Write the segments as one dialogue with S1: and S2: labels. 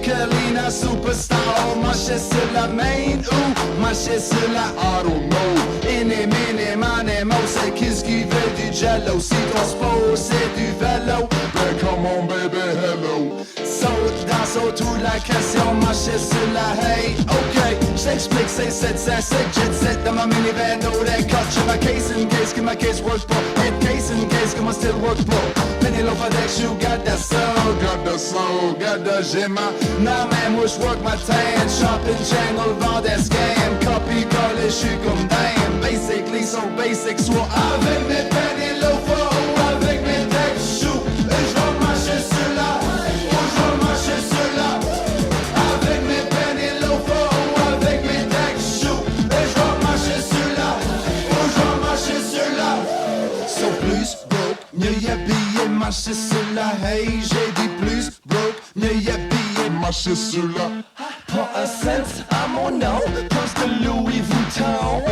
S1: Kalina Superstar. Marcher sur la main ou marcher sur la I don't know. Inni, mini, mani, mo, c'est qu'est-ce qui veut du jello. Si ton sport c'est du vélo, ben come on baby, hello. Saute dans toute la question, marcher sur la hay. Ok, j't'explique, c'est 7, jet set dans ma minivan. No, that cut to my case in case que my case work pour. Head case in case que my still work pour. Penny loaf of that shoe, got that soul, got the soul, got the gemma. Nah man, moi j'work ma tan. Shopping jangle, vend des scams. Copy, coller, j'suis comme damn. Basically, so basic, soit avec mes penny loaf ou avec mes tech shoes. Et j'vais marcher sur la, ou j'vais marcher sur la. Avec mes penny loaf ou avec mes tech shoes. Et j'vais marcher sur la, ou j'vais marcher sur la. So plus broke, mieux y habillé, marcher sur la. Hey, j'ai dit plus broke, mieux y habillé, marcher sur la. Pas un cent à mon nom, plus de Louis Vuitton.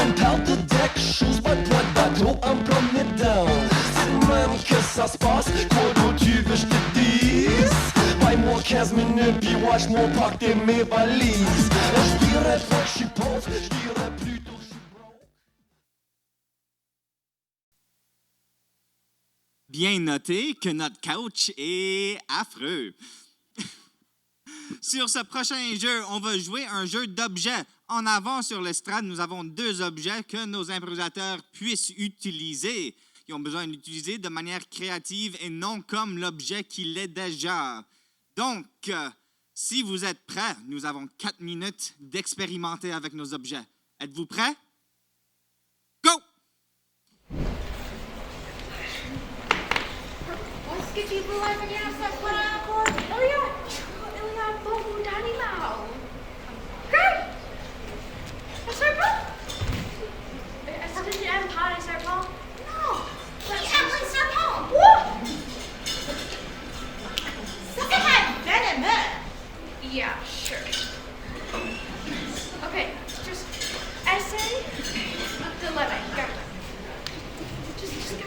S1: Une paire de deck shoes, pas de poids de bateau, un premier down. C'est de même que ça se passe, quoi d'autre tu veux je te dise? Paye-moi 15 minutes, puis watch mon pack de mes valises. Je dirais pas que je suis pauvre, je dirais plutôt que je suis broke.
S2: Bien noté que notre couch est affreux. Sur ce prochain jeu, on va jouer un jeu d'objets. En avant sur l'estrade, nous avons 2 objets que nos improvisateurs puissent utiliser. Ils ont besoin d'utiliser de manière créative et non comme l'objet qui l'est déjà. Donc, si vous êtes prêts, nous avons 4 minutes d'expérimenter avec nos objets. Êtes-vous prêts? Go!
S3: Yeah, sure. Okay, just essay the lemon. Go. Just go.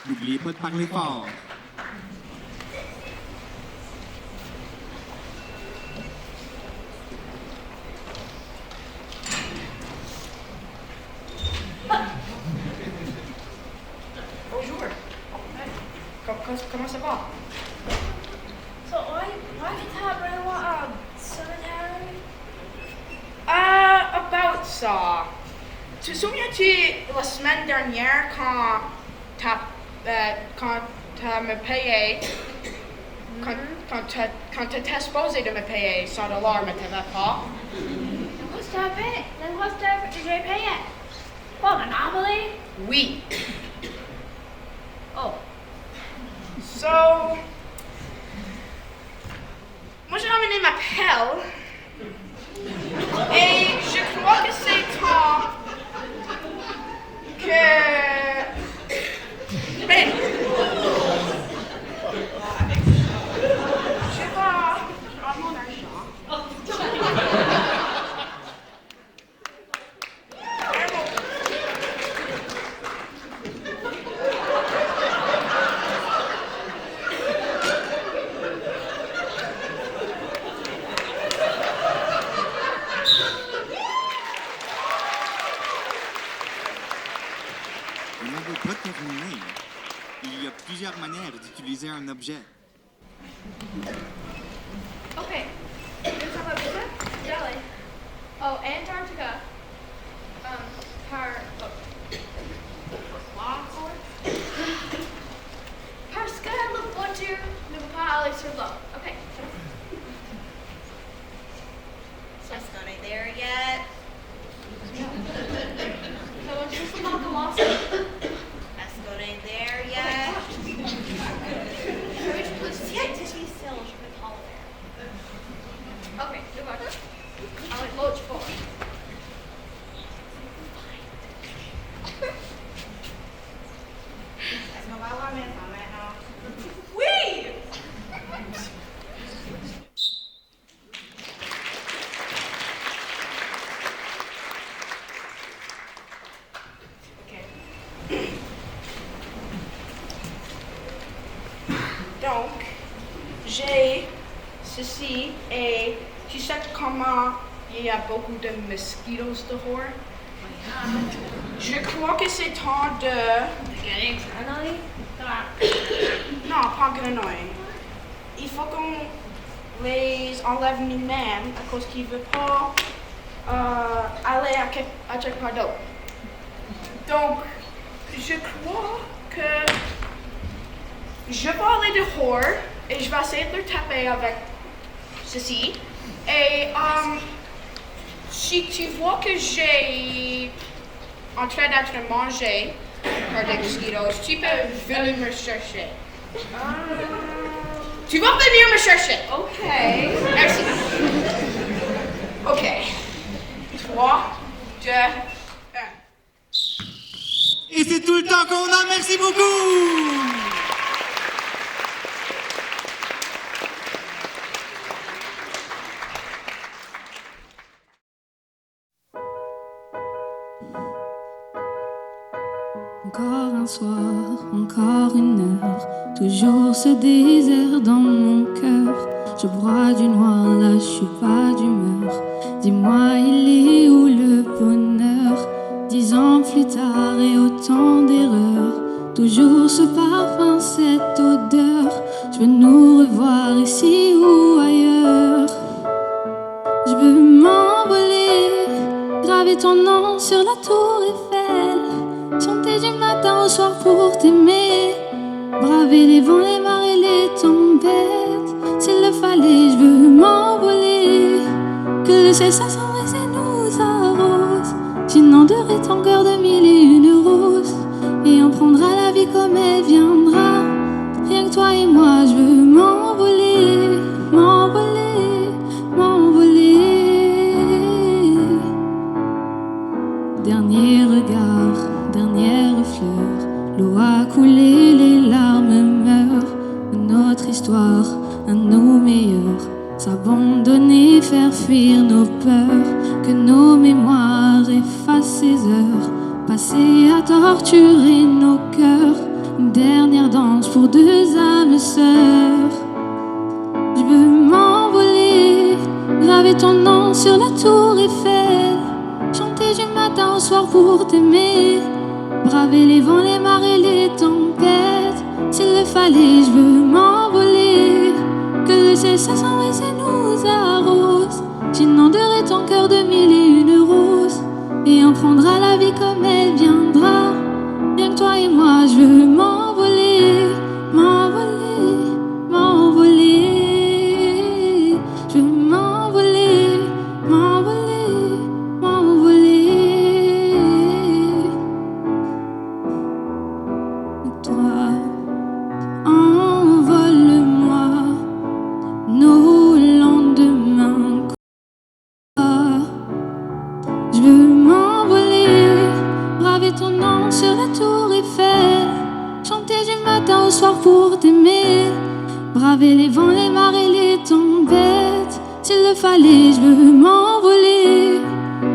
S2: N'oubliez pas de parler fort.
S3: Bonjour. Comment ça va? So, why did you bring a cemetery? About ça. Te souviens-tu la semaine dernière quand t'as me payé, quand t'étais supposé de me payer $100, mais t'avais pas?
S4: Then what's the j'ai payé? What, Monopoly?
S3: Oui.
S4: Oh.
S3: So, moi j'ai ramené ma pelle et je crois que c'est temps que... Mais, je vais prendre mon argent.
S2: Vous n'avez pas terminé. Il y a plusieurs manières d'utiliser un objet.
S4: Okay. There's a pizza? Jelly. Oh, Antarctica. Parce que la voiture ne peut pas aller sur l'eau. Okay.
S5: Just not there yet.
S4: So it's just about the lost.
S5: That's not there yet. Yeah, just be still. Je peux parler.
S4: Okay, good luck. I'll load for.
S3: j'ai ceci et tu sais comment il y a beaucoup de mosquitos dehors? Je crois que c'est temps de... Non, pas grenouille. Il faut qu'on les enlève nous-mêmes à cause qu'ils ne veulent pas aller à quelque part d'autre. Donc, je crois que je vais aller dehors et je vais essayer de le taper avec ceci. Et si tu vois que j'ai en train d'être mangé par des mosquitos, tu peux venir me chercher. Tu vas venir me chercher.
S5: Ok.
S3: Merci. Ok. 3, 2, 1.
S2: Et c'est tout le temps qu'on a. Merci beaucoup.
S6: Encore un soir, encore une heure, toujours ce désert dans mon cœur. Je bois du noir, là je suis pas d'humeur. Dis-moi, il est où le bonheur? 10 ans plus tard et autant d'erreurs, toujours ce parfum, cette odeur. Je veux nous revoir ici ou ailleurs. Je veux m'envoler, graver ton nom sur la tour Eiffel, chanter du matin au soir pour t'aimer, braver les vents, les marées, les tempêtes. S'il le fallait, je veux m'envoler, que le ciel s'assombrit et nous arrose, j'inonderai ton cœur de 1001 roses, et on prendra la vie comme elle viendra. Rien que toi et moi, je veux m'envoler, m'envoler, m'envoler. Dernier regard, dernière fleur, l'eau a coulé, les larmes meurent. Notre histoire, à nos meilleurs, s'abandonner, faire fuir nos peurs, que nos mémoires effacent ces heures, passées à torturer nos cœurs. Une dernière danse pour 2 âmes sœurs. Je veux m'envoler, graver ton nom sur la tour Eiffel, chanter du matin au soir pour t'aimer, braver les vents, les marées, les tempêtes. S'il le fallait, je veux m'envoler, que le ciel s'assombrit et nous arrose, j'inonderai ton cœur de 1001 roses, et on prendra la vie comme elle viendra. Rien que toi et moi, je veux m'envoler, m'envoler, m'envoler. Je veux m'envoler, m'envoler, m'envoler. Toi, envole-moi, nos lendemains. Je veux m'envoler, braver ton nom sur la tour Eiffel, chanter du matin au soir pour t'aimer, braver les vents, les marées, les tempêtes. S'il le fallait, je veux m'envoler,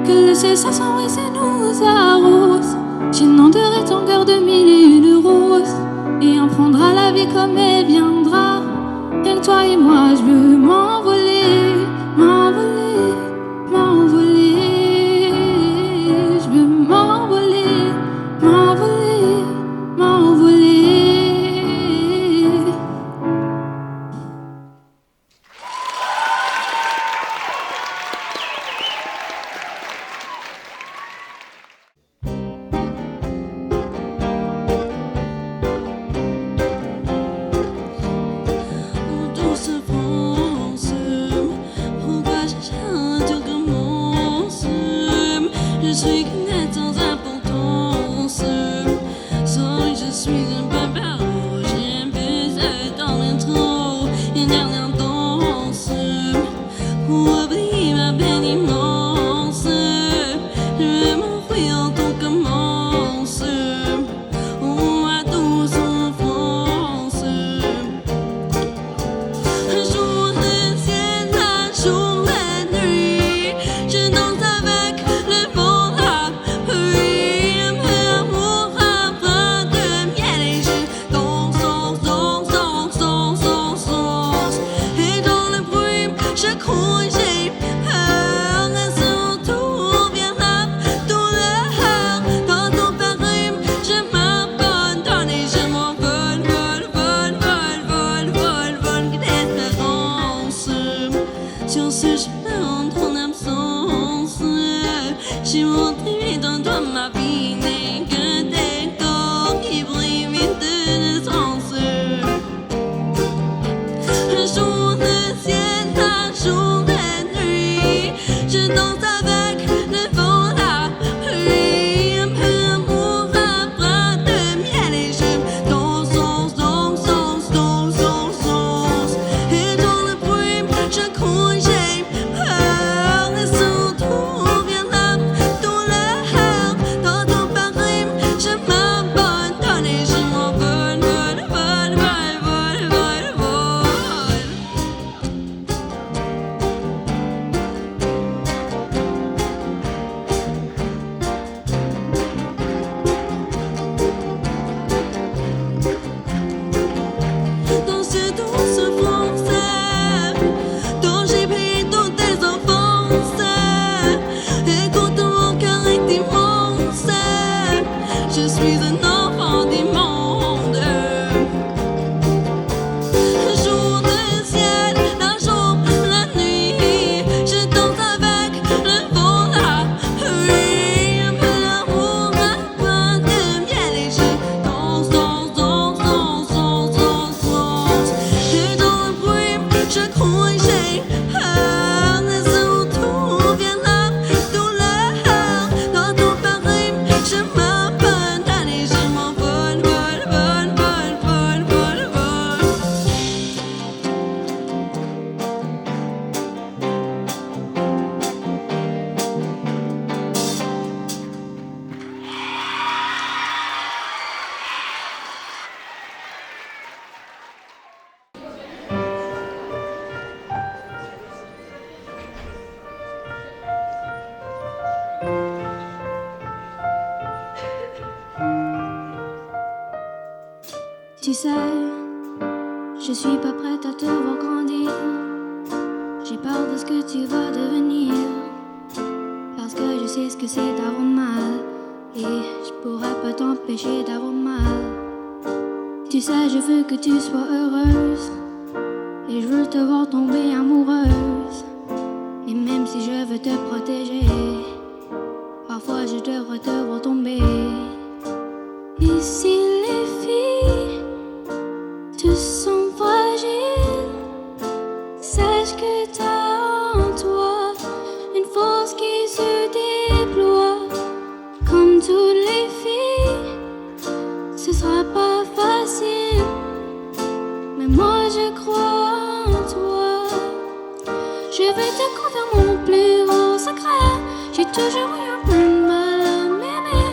S6: que le ciel s'assombrit et nous arrose, j'inonderai ton cœur de 1001 roses, et on prendra la vie comme elle viendra. Rien que toi et moi, je veux m'envoler, m'envoler, m'envoler. Je veux m'envoler, m'envoler, m'envoler.
S7: Douce France, pourquoi je chante, commence? Je suis qu'une sans importance, sans je suis un barbaro, j'ai un baiser dans l'intro, une dernière danse, pour oublier ma peine immense, je veux m'enfuir, tout commence, oh ma douce enfance. Un jour le ciel, un jour la nuit, je danse avec le vent, la pluie, un peu amour, un brin de miel, et je
S6: Tu sais, je suis pas prête à te voir grandir. J'ai peur de ce que tu vas devenir. Parce que je sais ce que c'est d'avoir mal. Et je pourrais pas t'empêcher d'avoir mal. Tu sais, je veux que tu sois heureuse. Et je veux te voir tomber amoureuse. Et même si je veux te protéger, parfois je devrais te voir tomber. Et si les filles te sont fragiles, sache que t'as en toi une force qui se déploie. Comme toutes les filles, ce sera pas facile, mais moi je crois en toi. Je vais te confier mon plus gros secret. J'ai toujours eu un peu de mal à m'aimer,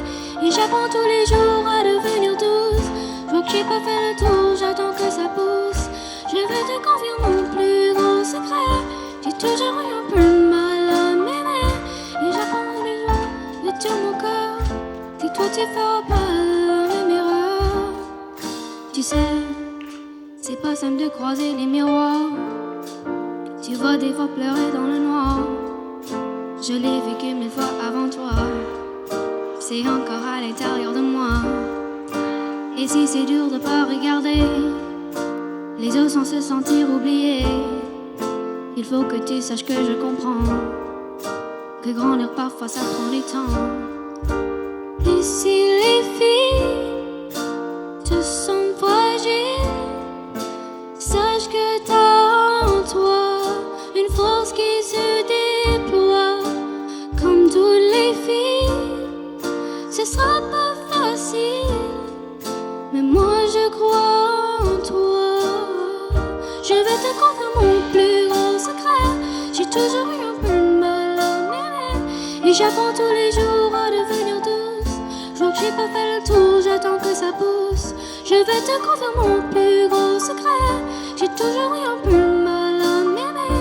S6: et j'apprends tous les jours à devenir douce. Je vois que j'ai pas fait le tour, j'attends que ça pousse. Je vais te confier mon plus gros secret. J'ai toujours eu un peu de mal à m'aimer, et j'apprends tous les jours de tout mon cœur. Si toi tu feras pas la même erreur. Tu sais, c'est pas simple de croiser les miroirs. Tu vas des fois pleurer dans le noir. Je l'ai vécu 1000 fois avant toi. C'est encore à l'intérieur de moi. Et si c'est dur de pas regarder les autres sans se sentir oubliés, il faut que tu saches que je comprends que grandir parfois ça prend du temps. Et si les filles te sont fragiles, sache que t'as en toi une force qui se déploie. Comme toutes les filles, ce sera pas facile, mais moi je crois en toi. Je vais te confier mon plus gros secret. J'ai toujours eu un peu de mal à m'aimer, et j'apprends tous les jours à devenir douce. Je vois que j'ai pas fait le tour, j'attends que ça pousse. Je vais te confier mon plus gros secret. J'ai toujours eu un peu de mal à m'aimer,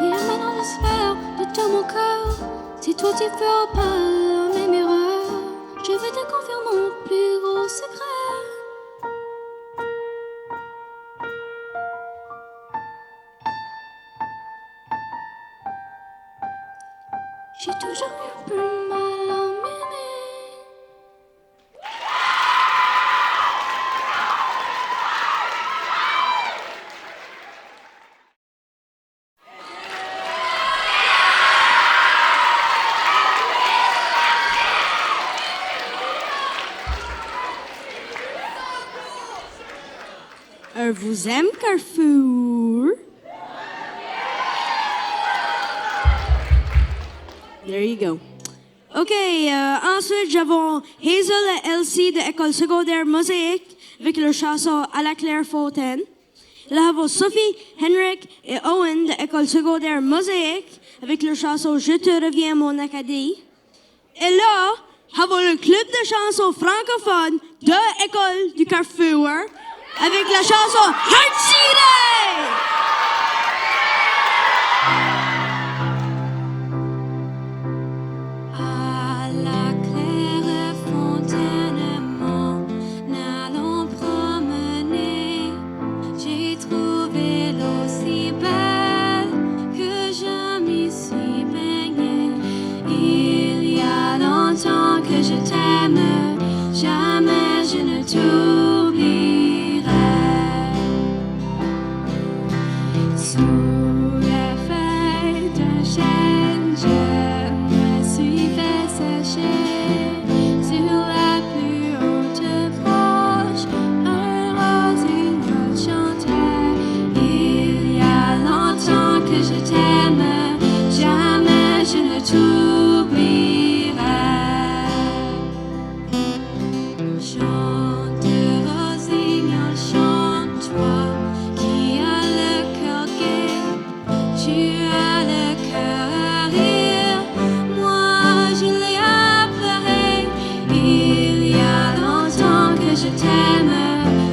S6: et maintenant j'espère de tout mon cœur. Si toi tu feras pas la même erreur, je vais te confier mon plus gros secret. J'ai toujours eu un peu de mal à m'aimer. Vous aime Carrefour? There you go. OK, ensuite, j'avons Hazel et Elsie de l'école secondaire Mosaïque avec leur chanson À la Clairefontaine. Là, avons Sophie, Henrik et Owen de l'école secondaire Mosaïque avec leur chanson Je te reviens mon Acadie. Et là, avons le club de chansons francophones de l'école du Carrefour avec la chanson Heart City!
S7: À la claire fontaine, m'en allant promener, j'ai trouvé l'eau si belle que je m'y suis baignée. Il y a longtemps que je t'aime, jamais je ne t'oublierai. Sous les feuilles d'un chêne, je me suis fait sécher. Sur la plus haute branche, un rossignol chantait. Il y a longtemps que je t'aime, jamais je ne t'oublierai. Chante, rossignol, chante-toi, qui a le cœur gai, tu as le cœur à rire, moi je l'ai à pleurer. Il y a longtemps que je t'aime,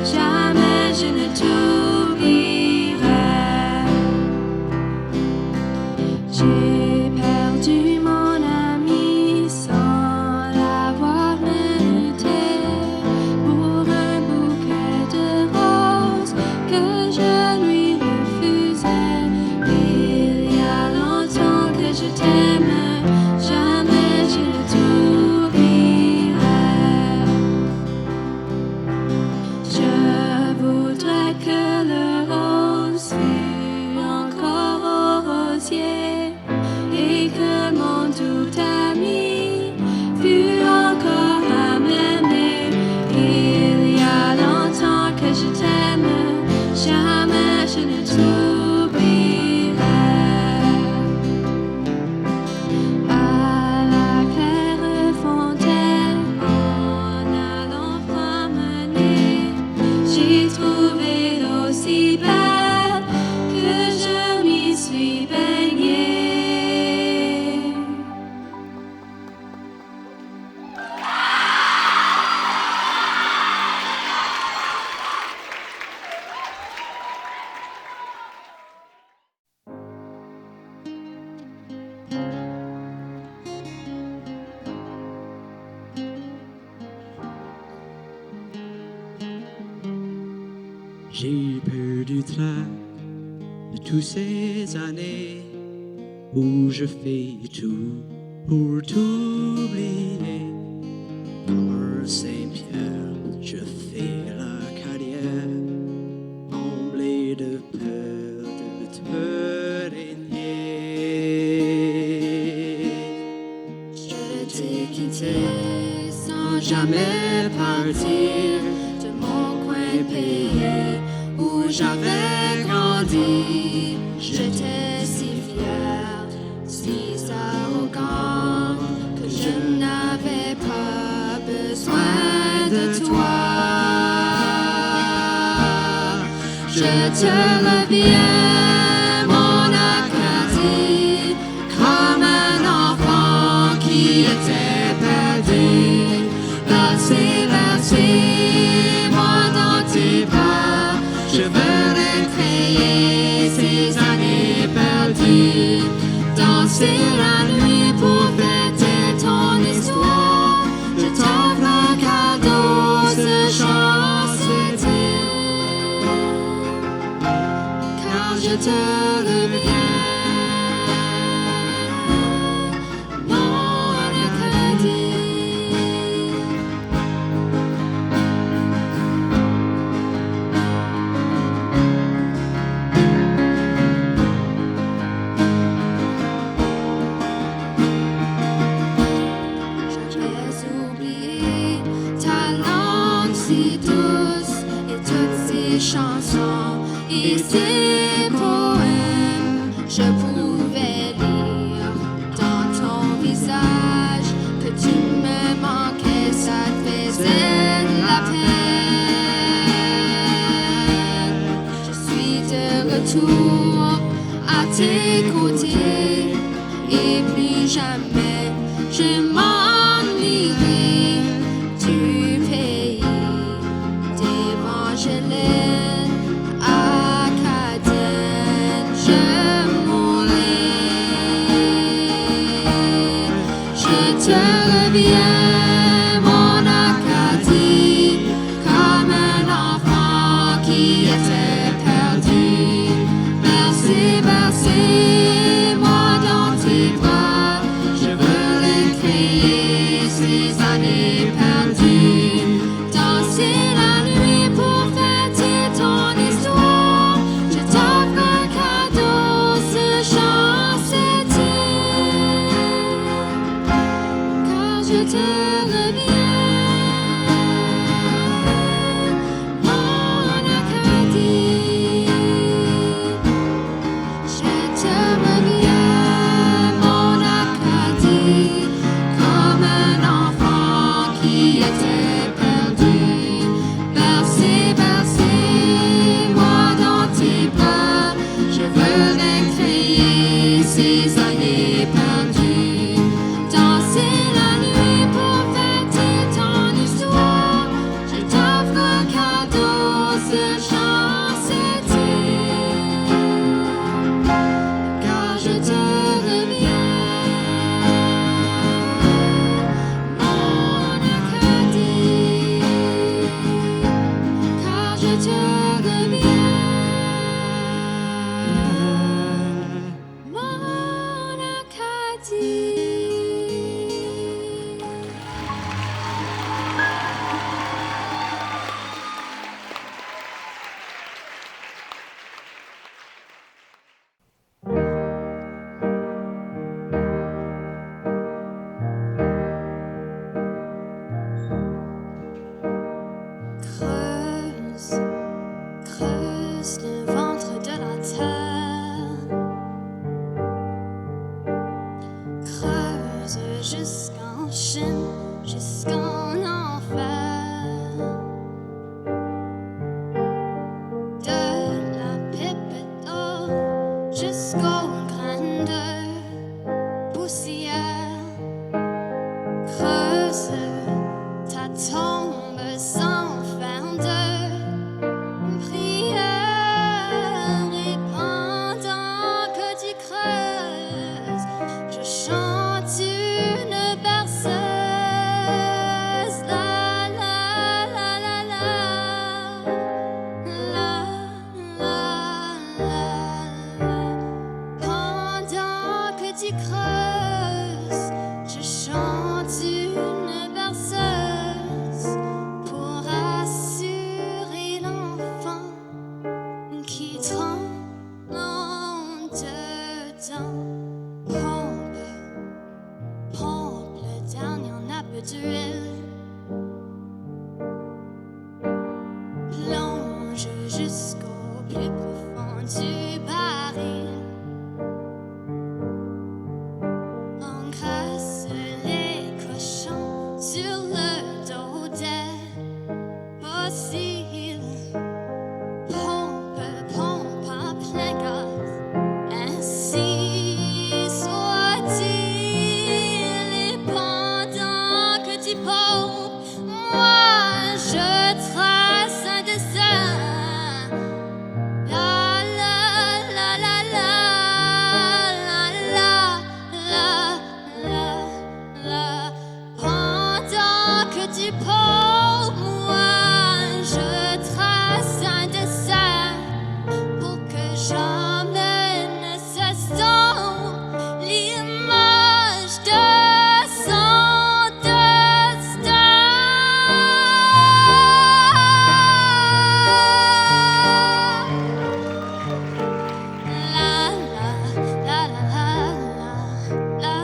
S7: jamais je ne t'oublierai. J'ai perdu mon ami sans l'avoir mérité, pour un bouquet de roses.
S8: J'ai perdu trac de toutes ces années où je fais tout pour t'oublier. Pour Saint-Pierre, je fais la carrière, emblée de peur de te régner.
S6: Je t'ai quitté sans jamais partir de mon coin pays où j'avais grandi. J'étais si fière, si arrogant que je n'avais pas besoin de toi. Je te reviens, mon Acadie, comme un enfant qui était perdu. Bercé, bercé, moi dans tes bras, je veux recréer ces années perdues. Danser la nuit pour fêter ton histoire. Je t'offre un cadeau, ce chant c'était. Car je te reviens, mon Acadie. J'avais oublié ta langue si douce et toutes ces chansons et ces poèmes. Je pouvais lire dans ton visage que tu me manquais, ça te faisait de la peine. Je suis de retour à tes côtés et plus jamais je m'ennuierai du pays d'Évangéline acadienne. Je mourrai, je te reviens, mon Acadie, comme un enfant qui était perdu. Bercé, bercé, moi dans tes bras, je veux recréer ces années perdues. Danser la nuit pour fêter ton histoire. Je t'offre un cadeau, ce chant c'était. Car je te reviens, mon Acadie. Je te reviens, mon Acadie, comme un enfant qui était perdu. Bercé, bercé, moi dans tes bras, je veux recréer ces années perdues. Danser la nuit pour fêter ton histoire. Je t'offre un cadeau, ce chant c'était. Car je te reviens, mon Acadie. Car je te reviens, mon Acadie. Creuse, creuse le ventre de la terre. Creuse jusqu'en Chine, jusqu'en enfer. De la pépite d'or jusqu'au grain de poussière. Creuse ta tombe sans fin de prière.
S7: jusqu'au plus profond du baril. On graisse les cochons sur le dos des fossiles. Pompe en plein gaz, ainsi soit-il. Et pendant que tu pompes, moi je trace un dessin. La la la la la la la la la. Pendant que tu pompes, moi je trace un dessin pour que j'emmène ce son, l'image de son destin. La la la la la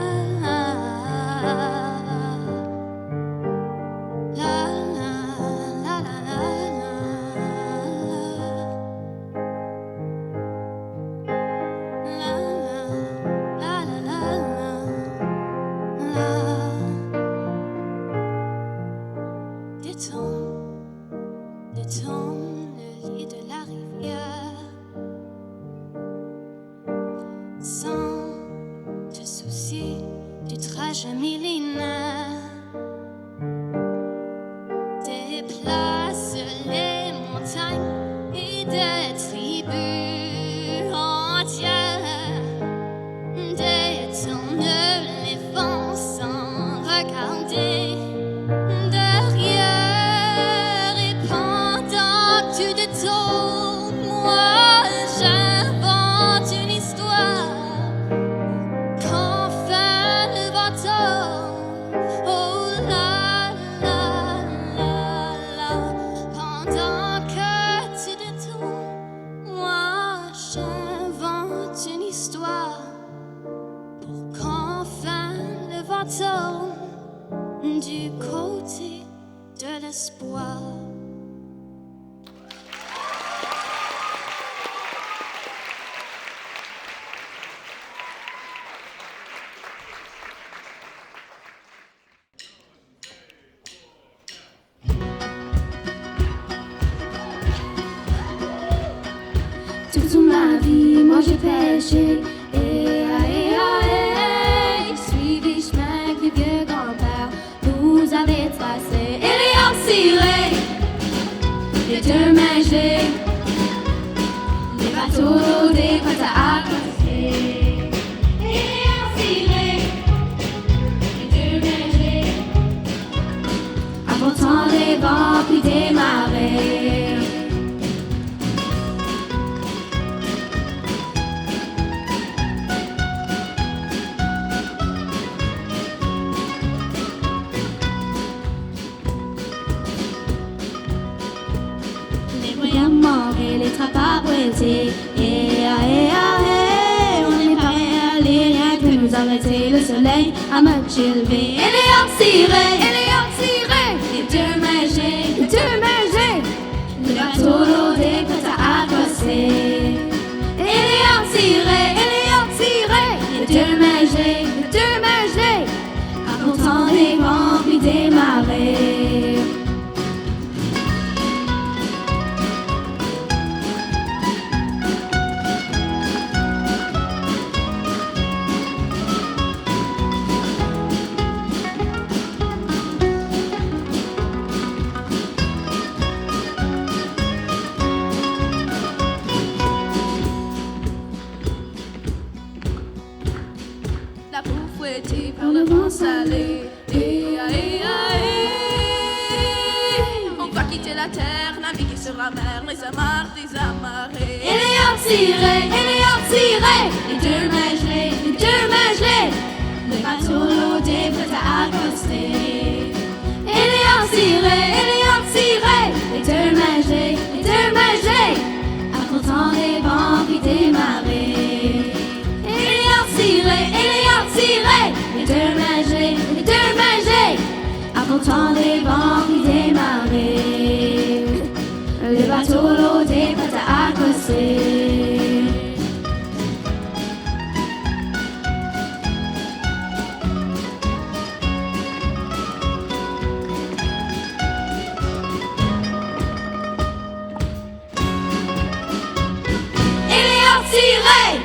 S7: Détourne le lit de la rivière sans te soucier du trajet millénaire. Déplace les montagnes et des tribus entières. Détourne les vents sans regarder derrière. Et pendant que tu détournes, moi j'invente une histoire. Qu'enfin le vent tourne, oh la la la la. Pendant que tu détournes, moi j'invente une histoire. Pour qu'enfin le vent tourne du côté de l'espoir.
S6: Toute ma vie, moi j'ai péché. Suivi chemin que les vieux grands-pères nous avaient tracé. Et les hommes cirés, les deux mains gelées, les bateaux des côtes à côté. Et les hommes cirés, les deux mains gelées, apportant des vents puis des marées. Et les trappes à brûler. On est paré à aller, rien que nous arrêter. Le soleil à me lever. Et les hommes cirés, les deux mains gelées, le bateau lourdé prêt à accosser. Et les hommes cirés, les deux mains gelées, apportant des vents puis des marées.
S7: La boue fouettée par le vent salé. On va quitter la terre, naviguer sur la mer, les amarres désamarrés.
S6: Et les hommes cirés, les deux mains gelées, le bateau lourdé prêt à accoster. Et les hommes cirés, les deux mains gelées, apportant des vents puis des marées. Et les hommes cirés, les deux mains gelées, apportant des vents puis des marées.
S7: le bateau loadé prêt à accoster. Il est retiré